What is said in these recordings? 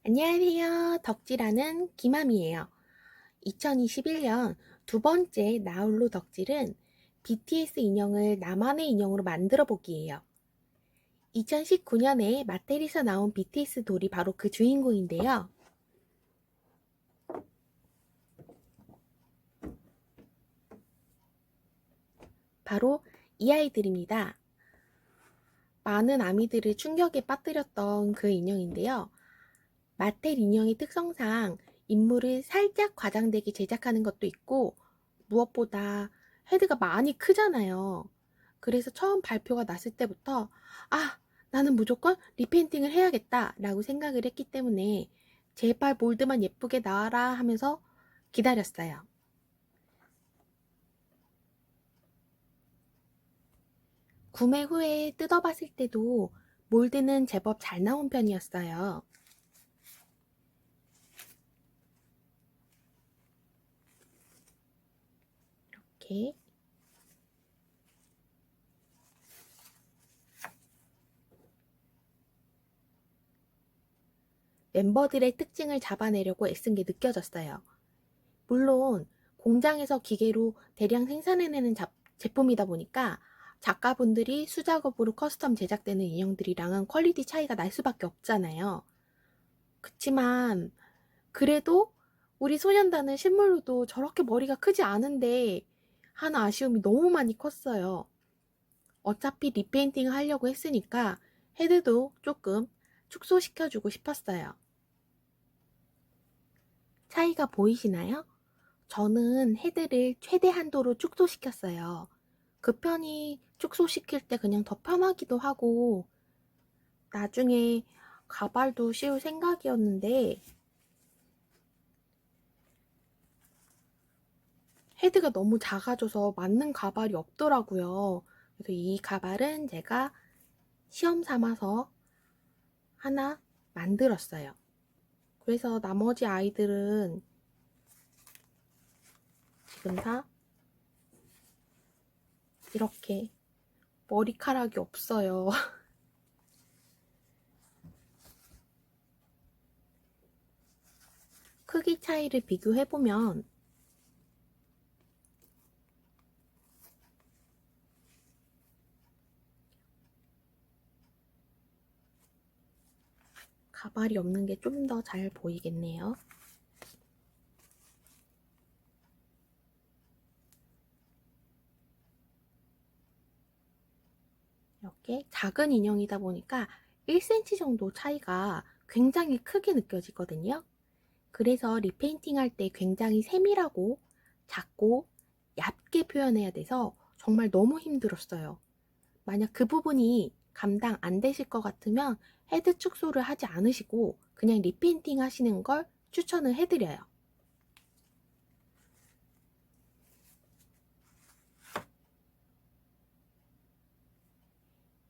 안녕하세요. 덕질하는 김아미예요. 2021년 두 번째 나홀로 덕질은 BTS 인형을 나만의 인형으로 만들어 보기예요. 2019년에 마텔에서 나온 BTS 돌이 바로 그 주인공인데요. 바로 이 아이들입니다. 많은 아미들을 충격에 빠뜨렸던 그 인형인데요. 마텔 인형의 특성상 인물을 살짝 과장되게 제작하는 것도 있고, 무엇보다 헤드가 많이 크잖아요. 그래서 처음 발표가 났을 때부터 나는 무조건 리페인팅을 해야겠다 라고 생각을 했기 때문에 제발 몰드만 예쁘게 나와라 하면서 기다렸어요. 구매 후에 뜯어봤을 때도 몰드는 제법 잘 나온 편이었어요. 이렇게 멤버들의 특징을 잡아내려고 애쓴 게 느껴졌어요. 물론 공장에서 기계로 대량 생산해내는 제품이다 보니까 작가분들이 수작업으로 커스텀 제작되는 인형들이랑은 퀄리티 차이가 날 수밖에 없잖아요. 그치만 그래도 우리 소년단은 실물로도 저렇게 머리가 크지 않은데 하는 아쉬움이 너무 많이 컸어요. 어차피 리페인팅을 하려고 했으니까 헤드도 조금 축소시켜주고 싶었어요. 차이가 보이시나요? 저는 헤드를 최대 한도로 축소시켰어요. 그 편이 축소시킬 때 그냥 더 편하기도 하고, 나중에 가발도 씌울 생각이었는데, 헤드가 너무 작아져서 맞는 가발이 없더라고요. 그래서 이 가발은 제가 시험 삼아서 하나 만들었어요. 그래서 나머지 아이들은 지금 다 이렇게 머리카락이 없어요. 크기 차이를 비교해보면 가발이 없는 게 좀 더 잘 보이겠네요. 이렇게 작은 인형이다 보니까 1cm 정도 차이가 굉장히 크게 느껴지거든요. 그래서 리페인팅 할 때 굉장히 세밀하고 작고 얇게 표현해야 돼서 정말 너무 힘들었어요. 만약 그 부분이 감당 안 되실 것 같으면 헤드 축소를 하지 않으시고 그냥 리페인팅 하시는 걸 추천을 해드려요.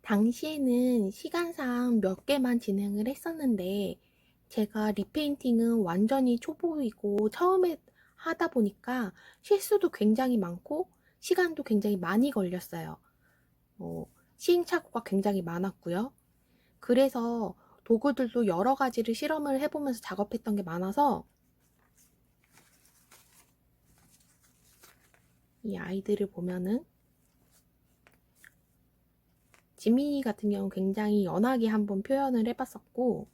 당시에는 시간상 몇 개만 진행을 했었는데 제가 리페인팅은 완전히 초보이고 처음에 하다 보니까 실수도 굉장히 많고 시간도 굉장히 많이 걸렸어요. 시행착오가 굉장히 많았고요. 그래서 도구들도 여러 가지를 실험을 해보면서 작업했던 게 많아서 이 아이들을 보면은 지민이 같은 경우는 굉장히 연하게 한번 표현을 해봤었고,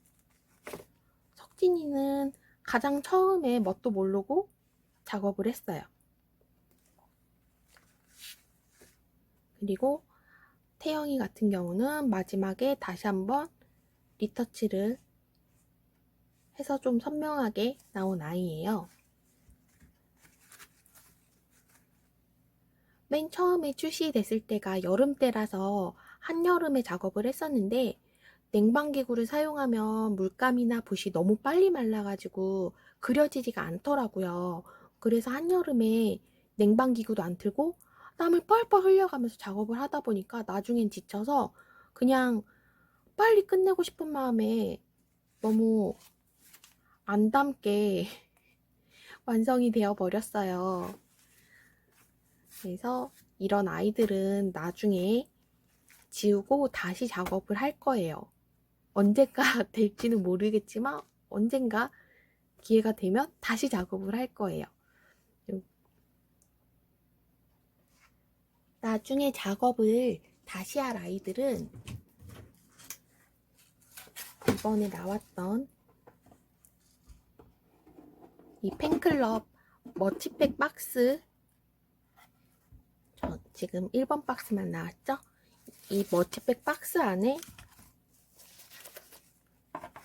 석진이는 가장 처음에 뭣도 모르고 작업을 했어요. 그리고 태영이 같은 경우는 마지막에 다시 한번 리터치를 해서 좀 선명하게 나온 아이예요. 맨 처음에 출시됐을 때가 여름 때라서 한여름에 작업을 했었는데 냉방기구를 사용하면 물감이나 붓이 너무 빨리 말라가지고 그려지지가 않더라고요. 그래서 한여름에 냉방기구도 안 틀고 땀을 뻘뻘 흘려가면서 작업을 하다 보니까 나중엔 지쳐서 그냥 빨리 끝내고 싶은 마음에 너무 안 담게 완성이 되어 버렸어요. 그래서 이런 아이들은 나중에 지우고 다시 작업을 할 거예요. 언제가 될지는 모르겠지만 언젠가 기회가 되면 다시 작업을 할 거예요. 나중에 작업을 다시 할 아이들은 이번에 나왔던 이 팬클럽 머치팩 박스, 지금 1번 박스만 나왔죠? 이 머치팩 박스 안에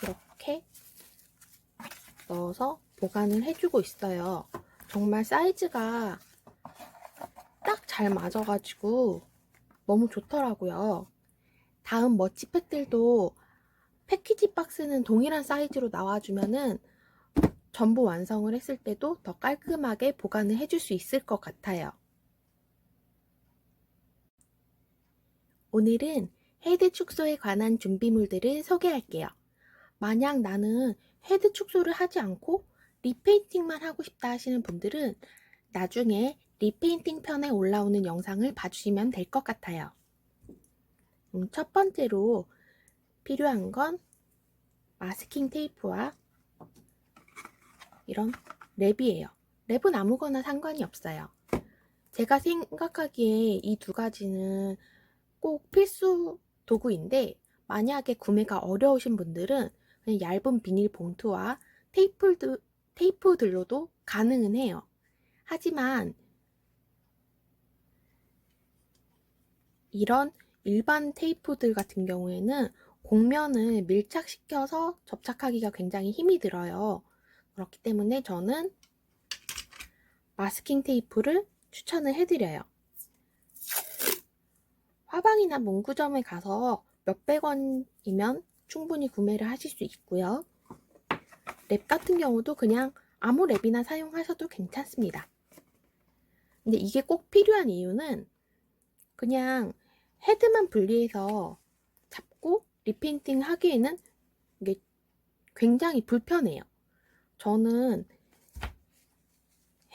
이렇게 넣어서 보관을 해주고 있어요. 정말 사이즈가 딱 잘 맞아가지고 너무 좋더라고요. 다음 머치팩들도 패키지 박스는 동일한 사이즈로 나와주면은 전부 완성을 했을 때도 더 깔끔하게 보관을 해줄 수 있을 것 같아요. 오늘은 헤드 축소에 관한 준비물들을 소개할게요. 만약 나는 헤드 축소를 하지 않고 리페인팅만 하고 싶다 하시는 분들은 나중에 리페인팅 편에 올라오는 영상을 봐주시면 될 것 같아요. 첫 번째로 필요한 건 마스킹 테이프와 이런 랩이에요. 랩은 아무거나 상관이 없어요. 제가 생각하기에 이 두 가지는 꼭 필수 도구인데 만약에 구매가 어려우신 분들은 그냥 얇은 비닐 봉투와 테이프들로도 가능은 해요. 하지만 이런 일반 테이프들 같은 경우에는 곡면을 밀착시켜서 접착하기가 굉장히 힘이 들어요. 그렇기 때문에 저는 마스킹 테이프를 추천을 해드려요. 화방이나 문구점에 가서 몇백 원이면 충분히 구매를 하실 수 있고요. 랩 같은 경우도 그냥 아무 랩이나 사용하셔도 괜찮습니다. 근데 이게 꼭 필요한 이유는 그냥 헤드만 분리해서 잡고 리페인팅 하기에는 이게 굉장히 불편해요. 저는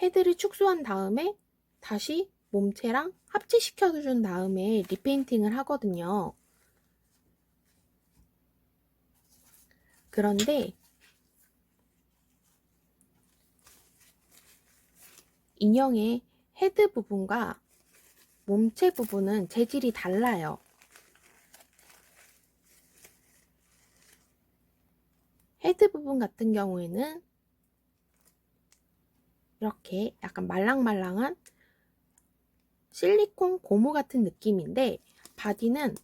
헤드를 축소한 다음에 다시 몸체랑 합체시켜준 다음에 리페인팅을 하거든요. 그런데 인형의 헤드 부분과 몸체 부분은 재질이 달라요. 헤드 부분 같은 경우에는 이렇게 약간 말랑말랑한 실리콘 고무 같은 느낌인데 바디는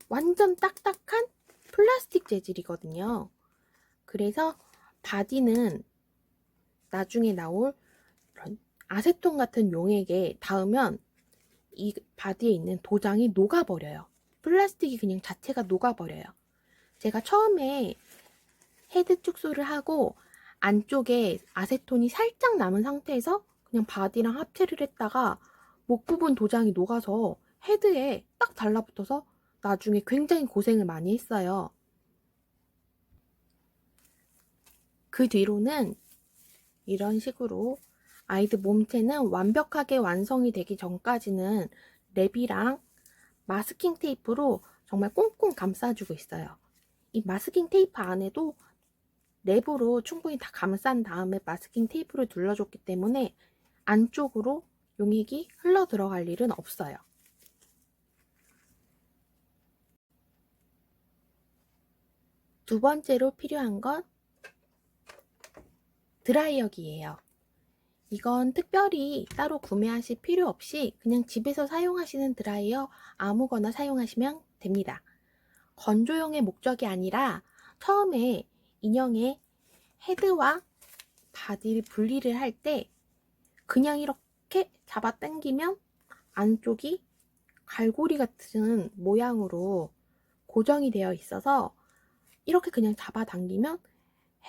완전 딱딱한 플라스틱 재질이거든요. 그래서 바디는 나중에 나올 이런 아세톤 같은 용액에 닿으면 이 바디에 있는 도장이 녹아버려요. 플라스틱이 그냥 자체가 녹아버려요. 제가 처음에 헤드 축소를 하고 안쪽에 아세톤이 살짝 남은 상태에서 그냥 바디랑 합체를 했다가 목 부분 도장이 녹아서 헤드에 딱 달라붙어서 나중에 굉장히 고생을 많이 했어요. 그 뒤로는 이런 식으로 아이들 몸체는 완벽하게 완성이 되기 전까지는 랩이랑 마스킹 테이프로 정말 꽁꽁 감싸주고 있어요. 이 마스킹 테이프 안에도 랩으로 충분히 다 감싼 다음에 마스킹 테이프를 둘러줬기 때문에 안쪽으로 용액이 흘러 들어갈 일은 없어요. 두 번째로 필요한 건 드라이어기예요. 이건 특별히 따로 구매하실 필요 없이 그냥 집에서 사용하시는 드라이어 아무거나 사용하시면 됩니다. 건조용의 목적이 아니라 처음에 인형의 헤드와 바디를 분리를 할 때 그냥 이렇게 잡아 당기면 안쪽이 갈고리 같은 모양으로 고정이 되어 있어서 이렇게 그냥 잡아 당기면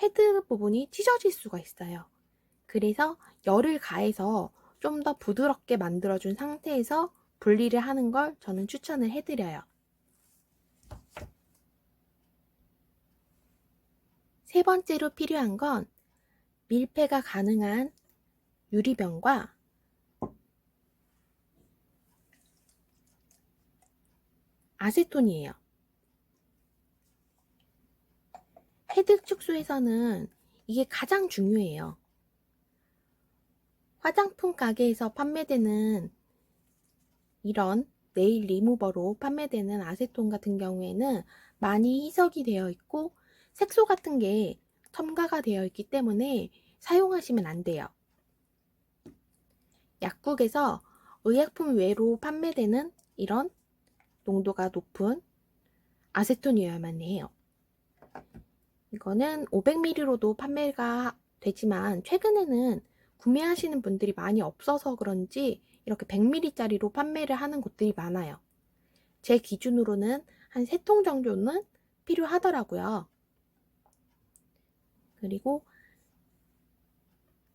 헤드 부분이 찢어질 수가 있어요. 그래서 열을 가해서 좀 더 부드럽게 만들어준 상태에서 분리를 하는 걸 저는 추천을 해드려요. 세 번째로 필요한 건 밀폐가 가능한 유리병과 아세톤이에요. 헤드 축소에서는 이게 가장 중요해요. 화장품 가게에서 판매되는 이런 네일 리무버로 판매되는 아세톤 같은 경우에는 많이 희석이 되어 있고 색소 같은 게 첨가가 되어 있기 때문에 사용하시면 안 돼요. 약국에서 의약품 외로 판매되는 이런 농도가 높은 아세톤이어야만 해요. 이거는 500ml로도 판매가 되지만 최근에는 구매하시는 분들이 많이 없어서 그런지 이렇게 100ml짜리로 판매를 하는 곳들이 많아요. 제 기준으로는 한 3통 정도는 필요하더라고요. 그리고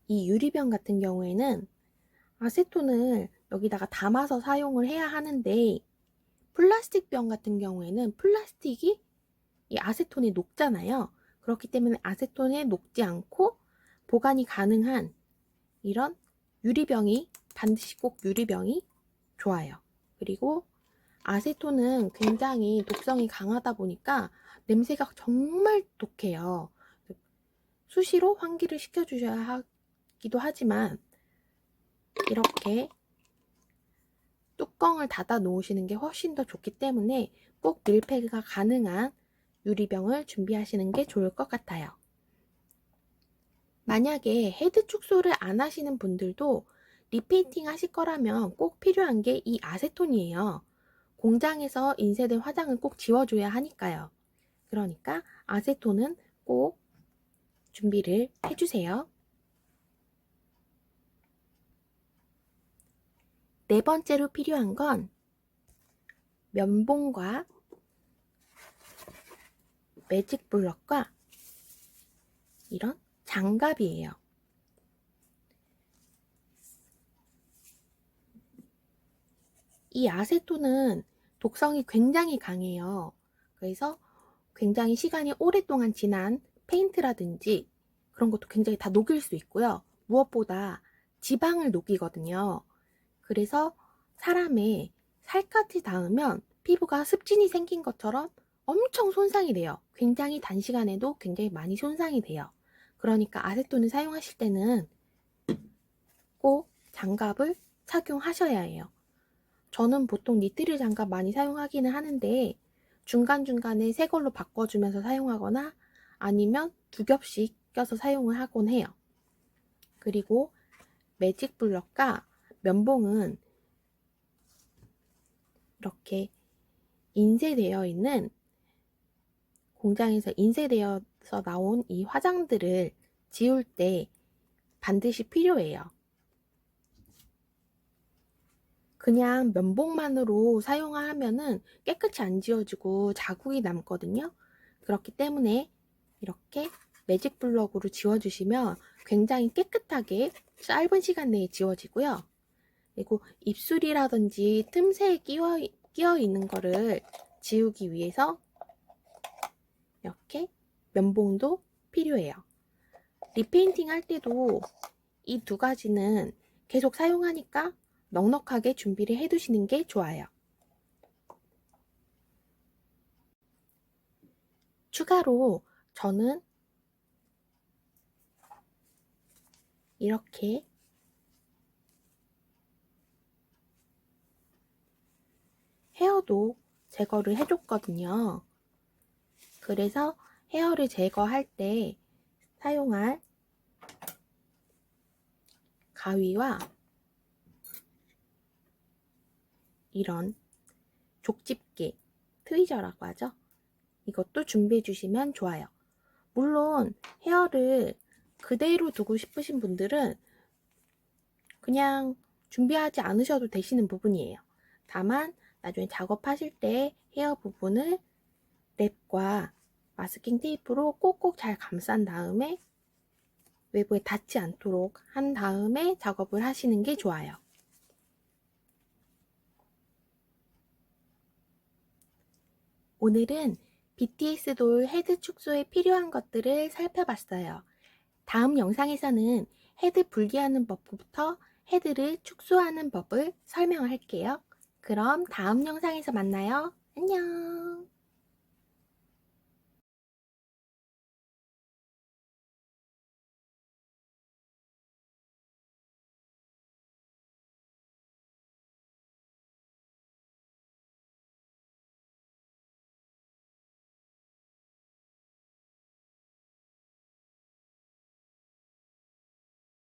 이 유리병 같은 경우에는 아세톤을 여기다가 담아서 사용을 해야 하는데 플라스틱 병 같은 경우에는 플라스틱이 이 아세톤에 녹잖아요. 그렇기 때문에 아세톤에 녹지 않고 보관이 가능한 이런 유리병이 반드시 꼭 유리병이 좋아요. 그리고 아세톤은 굉장히 독성이 강하다 보니까 냄새가 정말 독해요. 수시로 환기를 시켜주셔야 하기도 하지만 이렇게 뚜껑을 닫아 놓으시는 게 훨씬 더 좋기 때문에 꼭 밀폐가 가능한 유리병을 준비하시는 게 좋을 것 같아요. 만약에 헤드 축소를 안 하시는 분들도 리페인팅 하실 거라면 꼭 필요한 게 이 아세톤이에요. 공장에서 인쇄된 화장은 꼭 지워줘야 하니까요. 그러니까 아세톤은 꼭 준비를 해주세요. 네 번째로 필요한 건 면봉과 매직 블럭과 이런 장갑이에요. 이 아세톤은 독성이 굉장히 강해요. 그래서 굉장히 시간이 오랫동안 지난 페인트라든지 그런 것도 굉장히 다 녹일 수 있고요. 무엇보다 지방을 녹이거든요. 그래서 사람의 살갗이 닿으면 피부가 습진이 생긴 것처럼 엄청 손상이 돼요. 굉장히 단시간에도 굉장히 많이 손상이 돼요. 그러니까 아세톤을 사용하실 때는 꼭 장갑을 착용하셔야 해요. 저는 보통 니트릴 장갑 많이 사용하기는 하는데 중간중간에 새 걸로 바꿔주면서 사용하거나 아니면 2겹씩 껴서 사용을 하곤 해요. 그리고 매직 블럭과 면봉은 이렇게 인쇄되어 있는 공장에서 인쇄되어서 나온 이 화장들을 지울 때 반드시 필요해요. 그냥 면봉만으로 사용하면은 깨끗이 안 지워지고 자국이 남거든요. 그렇기 때문에 이렇게 매직 블럭으로 지워주시면 굉장히 깨끗하게 짧은 시간 내에 지워지고요. 그리고 입술이라든지 틈새에 끼어 있는 거를 지우기 위해서 이렇게 면봉도 필요해요. 리페인팅 할 때도 이 두 가지는 계속 사용하니까 넉넉하게 준비를 해 두시는 게 좋아요. 추가로 저는 이렇게 헤어도 제거를 해줬거든요. 그래서 헤어를 제거할 때 사용할 가위와 이런 족집게, 트위저라고 하죠. 이것도 준비해 주시면 좋아요. 물론 헤어를 그대로 두고 싶으신 분들은 그냥 준비하지 않으셔도 되시는 부분이에요. 다만 나중에 작업하실 때 헤어 부분을 랩과 마스킹 테이프로 꼭꼭 잘 감싼 다음에 외부에 닿지 않도록 한 다음에 작업을 하시는 게 좋아요. 오늘은 BTS 돌 헤드 축소에 필요한 것들을 살펴봤어요. 다음 영상에서는 헤드 분리하는 법부터 헤드를 축소하는 법을 설명할게요. 그럼 다음 영상에서 만나요. 안녕.